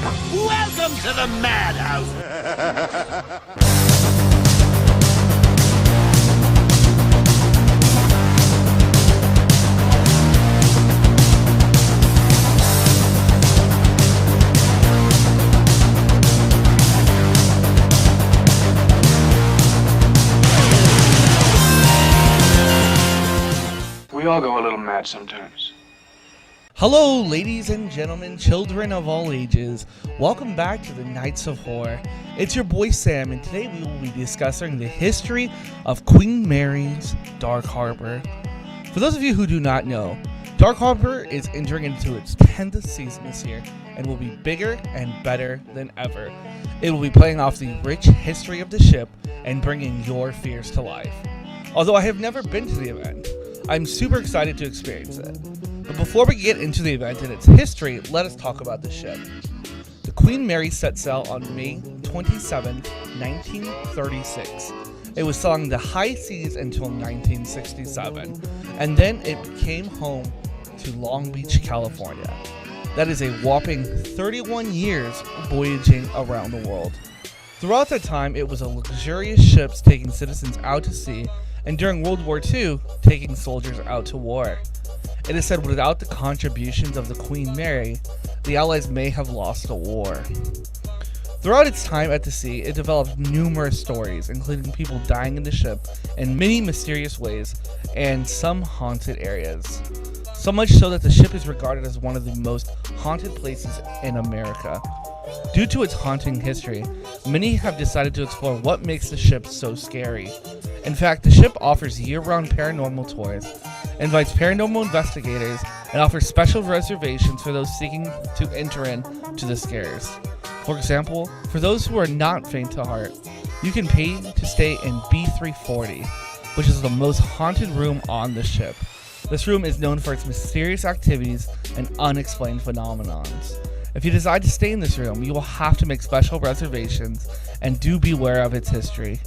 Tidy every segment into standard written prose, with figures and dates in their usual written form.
Welcome to the madhouse! We all go a little mad sometimes. Hello, ladies and gentlemen, children of all ages. Welcome back to the Nights of Horror. It's your boy Sam, and today we will be discussing the history of Queen Mary's Dark Harbor. For those of you who do not know, Dark Harbor is entering into its 10th season this year and will be bigger and better than ever. It will be playing off the rich history of the ship and bringing your fears to life. Although I have never been to the event, I'm super excited to experience it. But before we get into the event and its history, let us talk about the ship. The Queen Mary set sail on May 27, 1936. It was sailing the high seas until 1967, and then it came home to Long Beach, California. That is a whopping 31 years voyaging around the world. Throughout that time, it was a luxurious ship taking citizens out to sea, and during World War II, taking soldiers out to war. It is said without the contributions of the Queen Mary, the Allies may have lost the war. Throughout its time at the sea, it developed numerous stories, including people dying in the ship in many mysterious ways, and some haunted areas. So much so that the ship is regarded as one of the most haunted places in America. Due to its haunting history, many have decided to explore what makes the ship so scary. In fact, the ship offers year-round paranormal tours, invites paranormal investigators, and offers special reservations for those seeking to enter into the scares. For example, for those who are not faint of heart, you can pay to stay in B340, which is the most haunted room on the ship. This room is known for its mysterious activities and unexplained phenomenons. If you decide to stay in this room, you will have to make special reservations, and do beware of its history,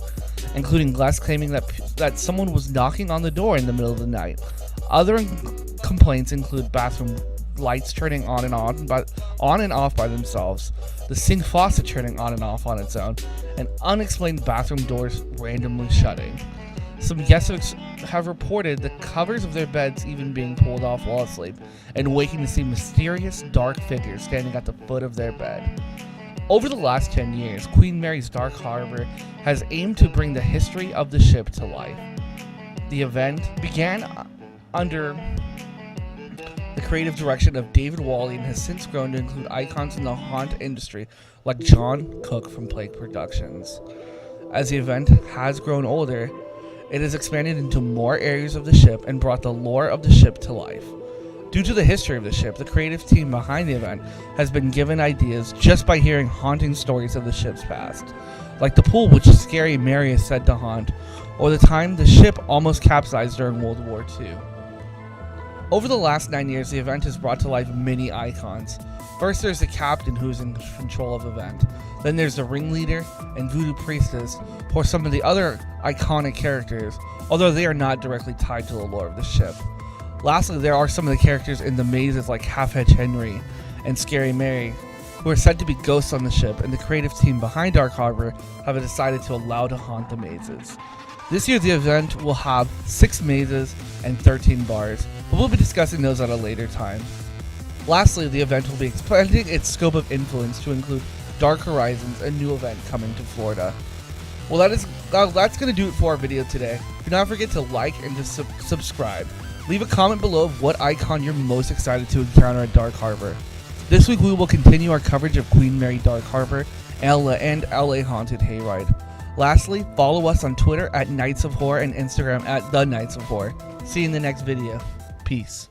including guests claiming that someone was knocking on the door in the middle of the night. Other complaints include bathroom lights turning on and off by themselves, the sink faucet turning on and off on its own, and unexplained bathroom doors randomly shutting. Some guests have reported the covers of their beds even being pulled off while asleep, and waking to see mysterious dark figures standing at the foot of their bed. Over the last 10 years, Queen Mary's Dark Harbor has aimed to bring the history of the ship to life. The event began under the creative direction of David Wally and has since grown to include icons in the haunt industry like John Cook from Plague Productions. As the event has grown older, it has expanded into more areas of the ship and brought the lore of the ship to life. Due to the history of the ship, the creative team behind the event has been given ideas just by hearing haunting stories of the ship's past, like the pool which Scary Mary is said to haunt, or the time the ship almost capsized during World War II. Over the last 9 years, the event has brought to life many icons. First, there's the captain who's in control of the event. Then there's the ringleader and voodoo priestess, or some of the other iconic characters, although they are not directly tied to the lore of the ship. Lastly, there are some of the characters in the mazes like Half-Hedge Henry and Scary Mary, who are said to be ghosts on the ship, and the creative team behind Dark Harbor have decided to allow to haunt the mazes. This year, the event will have 6 mazes and 13 bars, but we'll be discussing those at a later time. Lastly, the event will be expanding its scope of influence to include Dark Horizons, a new event coming to Florida. Well, that's going to do it for our video today. Do not forget to like and to subscribe. Leave a comment below of what icon you're most excited to encounter at Dark Harbor. This week we will continue our coverage of Queen Mary Dark Harbor and LA Haunted Hayride. Lastly, follow us on Twitter at Nights of Horror and Instagram at The Nights of Horror. See you in the next video. Peace.